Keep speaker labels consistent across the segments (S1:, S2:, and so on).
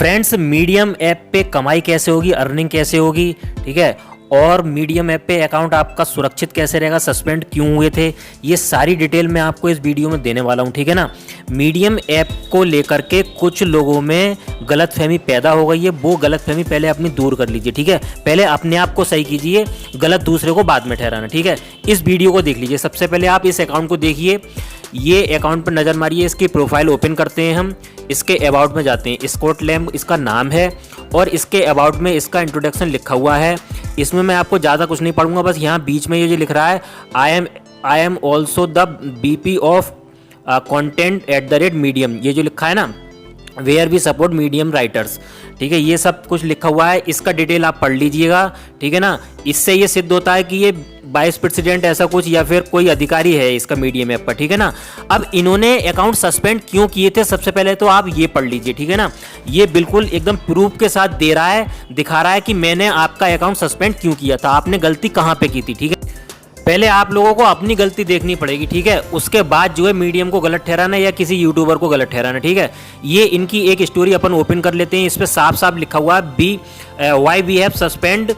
S1: Friends, medium app पे कमाई कैसे होगी, अर्निंग कैसे होगी, ठीक है, और मीडियम ऐप पे अकाउंट आपका सुरक्षित कैसे रहेगा, सस्पेंड क्यों हुए थे, ये सारी डिटेल मैं आपको इस वीडियो में देने वाला हूँ, ठीक है ना। मीडियम ऐप को लेकर के कुछ लोगों में गलतफहमी पैदा हो गई है, वो गलतफहमी पहले अपनी दूर कर लीजिए, ठीक है। पहले अपने आप को सही कीजिए, गलत दूसरे को बाद में ठहराना, ठीक है। इस वीडियो को देख लीजिए। सबसे पहले आप इस अकाउंट को देखिए, ये अकाउंट पर नज़र मारिए, इसकी प्रोफाइल ओपन करते हैं हम, इसके अबाउट में जाते हैं, स्कॉट लैम्ब इसका नाम है और इसके अबाउट में इसका इंट्रोडक्शन लिखा हुआ है। इसमें मैं आपको ज़्यादा कुछ नहीं पढ़ूंगा, बस यहाँ बीच में ये जो लिख रहा है, I am also the VP of content @ Medium, ये जो लिखा है ना, where we support Medium writers, ठीक है, ये सब कुछ लिखा हुआ है। इसका डिटेल आप पढ़ लीजिएगा, ठीक है ना। इससे ये सिद्ध होता है कि ये वाइस प्रेसिडेंट ऐसा कुछ या फिर कोई अधिकारी है इसका मीडियम ऐप पर, ठीक है ना। अब इन्होंने अकाउंट सस्पेंड क्यों किए थे, सबसे पहले तो आप ये पढ़ लीजिए, ठीक है ना। ये बिल्कुल एकदम प्रूफ के साथ दे रहा है, दिखा रहा है कि मैंने आपका अकाउंट सस्पेंड क्यों किया था, आपने गलती कहाँ पे की थी, ठीक है। पहले आप लोगों को अपनी गलती देखनी पड़ेगी, ठीक है, उसके बाद जो है मीडियम को गलत ठहराना या किसी यूट्यूबर को गलत ठहराना, ठीक है। ये इनकी एक स्टोरी अपन ओपन कर लेते हैं। इस पर साफ साफ लिखा हुआ है, why we have suspend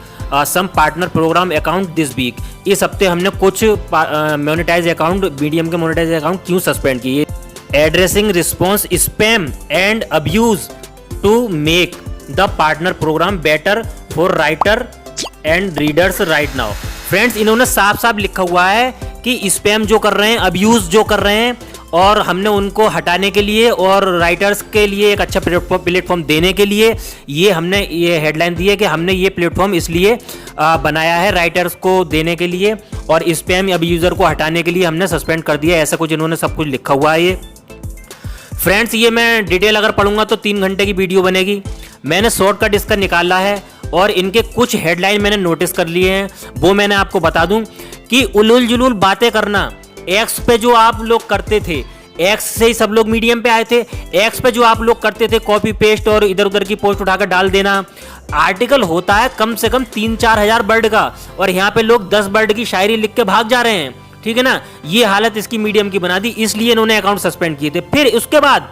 S1: some partner program account this week. इस हफ्ते हमने कुछ मोनेटाइज अकाउंट, मीडियम के मोनेटाइज अकाउंट क्यों सस्पेंड किए। Addressing response spam and abuse to make the partner program better for writer and readers right now. Friends, इन्होंने साफ साफ लिखा हुआ है कि स्पैम जो कर रहे हैं, अब्यूज जो कर रहे हैं, और हमने उनको हटाने के लिए और राइटर्स के लिए एक अच्छा प्लेटफॉर्म देने के लिए ये हमने ये हेडलाइन दी है कि हमने ये प्लेटफॉर्म इसलिए बनाया है, राइटर्स को देने के लिए और स्पैम अब्यूजर को हटाने के लिए हमने सस्पेंड कर दिया, ऐसा कुछ इन्होंने सब कुछ लिखा हुआ है। ये फ्रेंड्स, ये मैं डिटेल अगर पढ़ूंगा तो 3 घंटे की वीडियो बनेगी। मैंने शॉर्टकट इसका निकाला है और इनके कुछ हेडलाइन मैंने नोटिस कर लिए हैं, वो मैंने आपको बता दूं कि उलूल जुलूल बातें करना, एक्स पे जो आप लोग करते थे, एक्स से ही सब लोग मीडियम पे आए थे, एक्स पे जो आप लोग करते थे कॉपी पेस्ट और इधर उधर की पोस्ट उठाकर डाल देना। आर्टिकल होता है कम से कम 3-4 हज़ार वर्ड का और यहाँ पे लोग 10 वर्ड की शायरी लिख के भाग जा रहे हैं, ठीक है ना। ये हालत इसकी मीडियम की बना दी, इसलिए इन्होंने अकाउंट सस्पेंड किए थे। फिर उसके बाद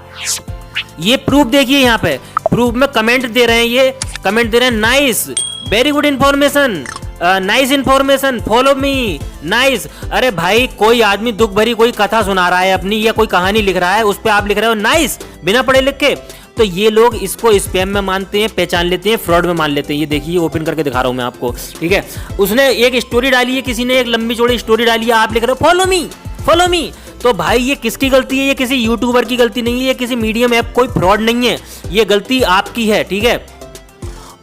S1: ये प्रूफ देखिए, यहाँ पे प्रूफ में कमेंट दे रहे हैं, ये कमेंट दे रहे हैं, nice, very good information, nice information, follow me, nice. अरे भाई, कोई आदमी दुख भरी कोई कथा सुना रहा है अपनी या कोई कहानी लिख रहा है, उस पर आप लिख रहे हो नाइस बिना पढ़े लिख के, तो ये लोग इसको स्पैम में मानते हैं, पहचान लेते हैं, फ्रॉड में मान लेते हैं। ये देखिए, ओपन करके दिखा रहा हूं मैं आपको, ठीक है। उसने एक स्टोरी डाली है, किसी ने एक लंबी चौड़ी स्टोरी डाली है, आप लिख रहे हो फॉलो मी, फॉलो मी। तो भाई, ये किसकी गलती है? ये किसी यूट्यूबर की गलती नहीं है, ये किसी मीडियम ऐप, कोई फ्रॉड नहीं है, ये गलती आपकी है, ठीक है।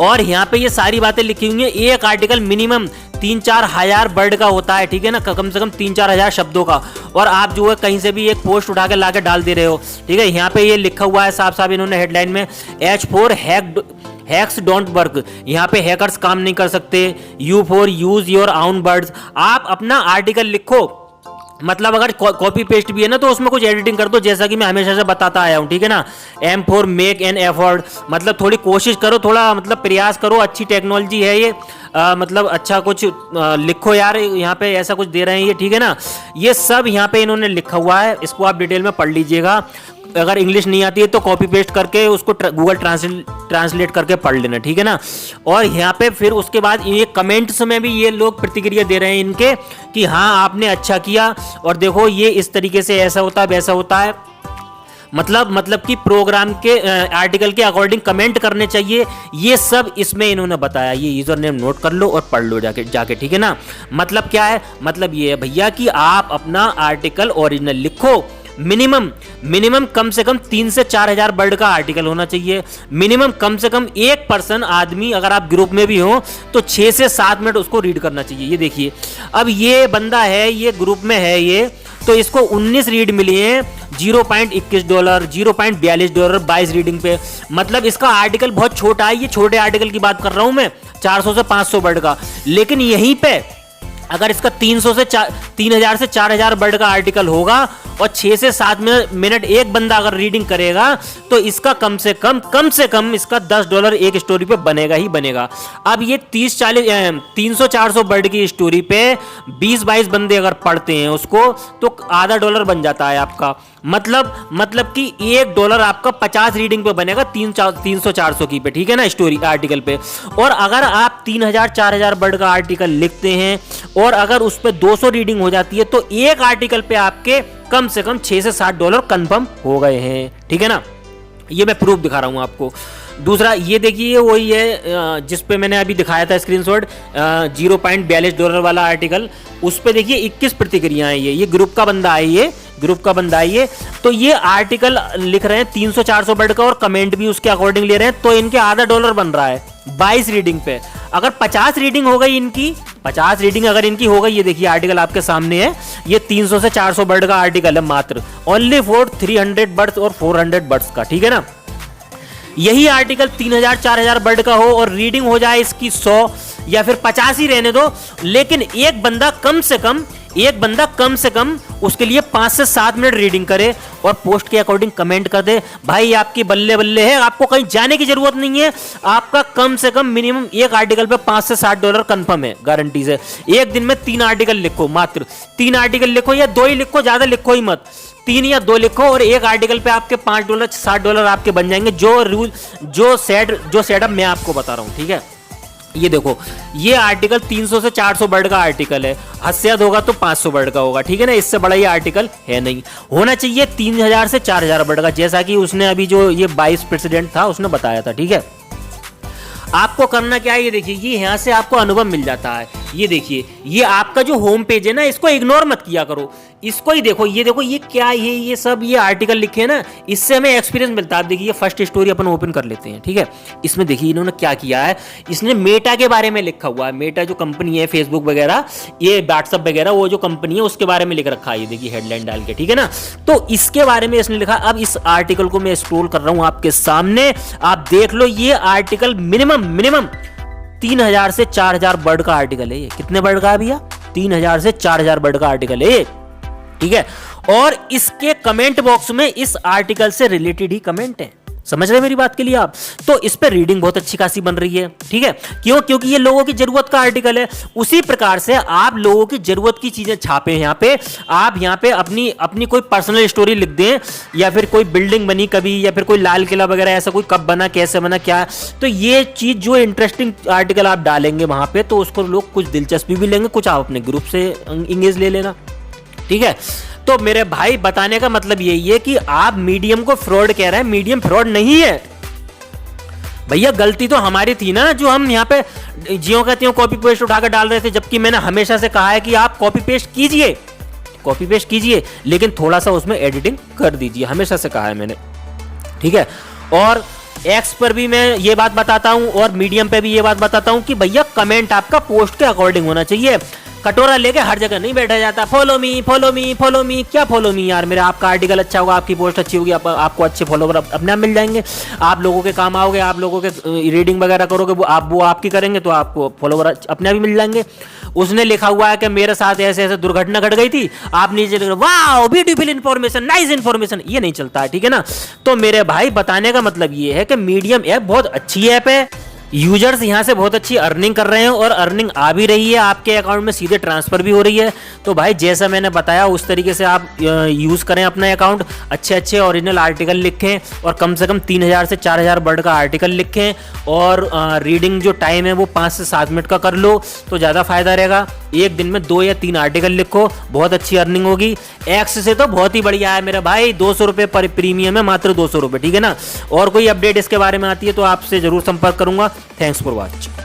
S1: और यहाँ पे ये सारी बातें लिखी हुई हैं। एक आर्टिकल मिनिमम 3-4 हज़ार वर्ड का होता है, ठीक है ना, कम से कम 3-4 हज़ार शब्दों का, और आप जो है कहीं से भी एक पोस्ट उठा के ला के डाल दे रहे हो, ठीक है। यहाँ पे ये लिखा हुआ है साफ साफ इन्होंने हेडलाइन में, H4 हैक्स डोंट वर्क, यहाँ पे हैकर्स काम नहीं कर सकते। U4 use your own words. आप अपना आर्टिकल लिखो, मतलब अगर कॉपी पेस्ट भी है ना तो उसमें कुछ एडिटिंग कर दो, जैसा कि मैं हमेशा से बताता आया हूँ, ठीक है ना। M4 मेक एन एफर्ट, मतलब थोड़ी कोशिश करो, थोड़ा मतलब प्रयास करो, अच्छी टेक्नोलॉजी है ये, मतलब अच्छा कुछ लिखो यार, यहाँ पे ऐसा कुछ दे रहे हैं ये, ठीक है ना। ये सब यहाँ पे इन्होंने लिखा हुआ है, इसको आप डिटेल में पढ़ लीजिएगा। अगर इंग्लिश नहीं आती है तो कॉपी पेस्ट करके उसको गूगल ट्रांसलेट करके पढ़ लेना, ठीक है ना। और यहाँ पे फिर उसके बाद ये कमेंट्स में भी ये लोग प्रतिक्रिया दे रहे हैं इनके कि हाँ आपने अच्छा किया, और देखो ये इस तरीके से ऐसा होता है वैसा होता है, मतलब कि प्रोग्राम के आर्टिकल के अकॉर्डिंग कमेंट करने चाहिए, ये सब इसमें इन्होंने बताया। ये यूजर नेम नोट कर लो और पढ़ लो जाके, ठीक है ना। मतलब क्या है? मतलब ये है भैया कि आप अपना आर्टिकल ओरिजिनल लिखो, मिनिमम कम से कम 3 से 4 हज़ार वर्ड का आर्टिकल होना चाहिए, मिनिमम कम से कम एक पर्सन आदमी, अगर आप ग्रुप में भी हो तो 6 से 7 मिनट उसको रीड करना चाहिए। ये देखिए, अब ये बंदा है, ये ग्रुप में है ये, तो इसको 19 रीड मिली है, $0.21, $0.42 22 रीडिंग पे। मतलब इसका आर्टिकल बहुत छोटा है, ये छोटे आर्टिकल की बात कर रहा हूं मैं, 400 से 500 वर्ड का। लेकिन यहीं पे अगर इसका 3000 से 4000 वर्ड का आर्टिकल होगा और 6 से 7 मिनट एक बंदा अगर रीडिंग करेगा तो इसका कम से कम इसका $10 एक स्टोरी पे बनेगा ही बनेगा। अब ये 300-400 वर्ड की स्टोरी पे 20-22 बंदे अगर पढ़ते हैं उसको तो आधा $1 बन जाता है आपका। मतलब कि $1 आपका 50 रीडिंग पे बनेगा 300-400 की पे, ठीक है ना, स्टोरी आर्टिकल पे। और अगर आप 3000-4000 वर्ड का आर्टिकल लिखते हैं और अगर उस पे 200 रीडिंग हो जाती है तो एक आर्टिकल पे आपके कम से कम $6 से $7 कंफर्म हो गए हैं, ठीक है ना। ये मैं प्रूफ दिखा रहा हूं आपको। दूसरा ये देखिए वही है जिस पे मैंने अभी दिखाया था स्क्रीनशॉट, $0.42 वाला आर्टिकल। उस पे देखिए 21 प्रतिक्रियाएं। ये ग्रुप का बंदा है ये तो ये आर्टिकल लिख रहे हैं 300-400 वर्ड का और कमेंट भी उसके अकॉर्डिंग ले रहे हैं, तो इनके आधा $1 बन रहा है 22 रीडिंग पे। अगर 50 रीडिंग हो गई इनकी, 50 रीडिंग अगर इनकी हो गई, ये देखिए आर्टिकल आपके सामने है, ये 300 से 400 वर्ड का आर्टिकल है मात्र, ओनली फॉर 300 वर्ड्स और 400 वर्ड्स का, ठीक है ना। यही आर्टिकल 3000-4000 वर्ड का हो और रीडिंग हो जाए इसकी 100 या फिर 50 ही रहने दो, लेकिन एक बंदा कम से कम उसके लिए 5 से 7 मिनट रीडिंग करे और पोस्ट के अकॉर्डिंग कमेंट कर दे, भाई आपकी बल्ले बल्ले है, आपको कहीं जाने की जरूरत नहीं है। आपका कम से कम मिनिमम एक आर्टिकल पे $5 से $7 कंफर्म है, गारंटी से। एक दिन में 3 आर्टिकल लिखो, मात्र 3 आर्टिकल लिखो या 2 ही लिखो, ज्यादा लिखो ही मत, 3 या 2 लिखो और एक आर्टिकल पे आपके $5 $7 आपके बन जाएंगे। जो सेटअप मैं आपको बता रहा हूं, ठीक है। ये देखो, ये आर्टिकल 300 से 400 वर्ड का आर्टिकल है, हद से ज्यादा होगा तो 500 वर्ड का होगा, ठीक है ना। इससे बड़ा ये आर्टिकल है नहीं, होना चाहिए 3000 से 4000 वर्ड का, जैसा कि उसने अभी जो ये 22 प्रेसिडेंट था उसने बताया था, ठीक है। आपको करना क्या है, ये देखिए, ये यहां से आपको अनुभव मिल जाता है। ये देखिए, ये आपका जो होम पेज है ना, इसको इग्नोर मत किया करो, इसको ही देखो। ये देखो, ये क्या है, ये सब ये आर्टिकल लिखे हैं ना, इससे हमें एक्सपीरियंस मिलता है। आप देखिए, फर्स्ट स्टोरी अपन ओपन कर लेते हैं, ठीक है। इसमें देखिए इन्होंने क्या किया है, इसने मेटा के बारे में लिखा हुआ है। मेटा जो कंपनी है, फेसबुक वगैरह, ये व्हाट्सएप वगैरह, वो जो कंपनी है उसके बारे में लिख रखा है। ये देखिए हेडलाइन डाल के, ठीक है ना। तो इसके बारे में इसने लिखा। अब इस आर्टिकल को मैं स्क्रॉल कर रहा हूं आपके सामने, आप देख लो। ये आर्टिकल मिनिमम 3000 से 4000 वर्ड का आर्टिकल है। ये कितने वर्ड का है भैया? 3000 से 4000 वर्ड का आर्टिकल है ये, ठीक है। और इसके कमेंट बॉक्स में इस आर्टिकल से रिलेटेड ही कमेंट है, समझ रहे मेरी बात के लिए आप। तो इस पे रीडिंग बहुत अच्छी खासी बन रही है, ठीक है। क्यों? क्योंकि ये लोगों की जरूरत का आर्टिकल है। उसी प्रकार से आप लोगों की जरूरत की चीजें छापे यहाँ पे। आप यहाँ पे अपनी कोई पर्सनल स्टोरी लिख दें, या फिर कोई बिल्डिंग बनी कभी, या फिर कोई लाल किला वगैरह, ऐसा कोई कब बना, कैसे बना, क्या। तो ये चीज जो इंटरेस्टिंग आर्टिकल आप डालेंगे वहां पे, तो उसको लोग कुछ दिलचस्पी भी लेंगे, कुछ आप अपने ग्रुप से इंगेज ले लेना, ठीक है। तो मेरे भाई, बताने का मतलब यही है कि आप मीडियम को फ्रॉड कह रहे हैं, मीडियम फ्रॉड नहीं है भैया। गलती तो हमारी थी ना, जो हम यहाँ पे जियो कहते हो कॉपी पेस्ट उठाकर डाल रहे थे, जबकि मैंने हमेशा से कहा है कि आप कॉपी पेस्ट कीजिए, लेकिन थोड़ा सा उसमें एडिटिंग कर दीजिए, हमेशा से कहा है मैंने, ठीक है। और एक्स पर भी मैं ये बात बताता हूं और मीडियम पे भी ये बात बताता हूं कि भैया कमेंट आपका पोस्ट के अकॉर्डिंग होना चाहिए। कटोरा लेके हर जगह नहीं बैठा जाता, फॉलो मी क्या फॉलो मी यार। मेरा आपका आर्टिकल अच्छा होगा, आपकी पोस्ट अच्छी होगी, आपको अच्छे फॉलोवर अपने आप मिल जाएंगे, आप लोगों के काम आओगे, आप लोगों के रीडिंग वगैरह करोगे, वो आपकी करेंगे तो आपको फॉलोवर अपने आप ही मिल जाएंगे। उसने लिखा हुआ है कि मेरे साथ ऐसे ऐसे दुर्घटना घट गई थी, आप नीचे लिख रहे wow beautiful information, nice information, ये नहीं चलता है, ठीक है ना। तो मेरे भाई, बताने का मतलब ये है कि मीडियम ऐप बहुत अच्छी ऐप है। यूजर्स यहाँ से बहुत अच्छी अर्निंग कर रहे हैं और अर्निंग आ भी रही है, आपके अकाउंट में सीधे ट्रांसफर भी हो रही है। तो भाई, जैसा मैंने बताया उस तरीके से आप यूज़ करें अपना अकाउंट, अच्छे ओरिजिनल आर्टिकल लिखें और कम से कम 3000 से 4000 वर्ड का आर्टिकल लिखें, और रीडिंग जो टाइम है वो 5 से 7 मिनट का कर लो तो ज़्यादा फायदा रहेगा। एक दिन में 2 या 3 आर्टिकल लिखो, बहुत अच्छी अर्निंग होगी। एक्स से तो बहुत ही बढ़िया है मेरे भाई, 200 रुपये पर प्रीमियम है, मात्र 200 रुपये, ठीक है ना। और कोई अपडेट इसके बारे में आती है तो आपसे जरूर संपर्क करूंगा। Thanks for watching.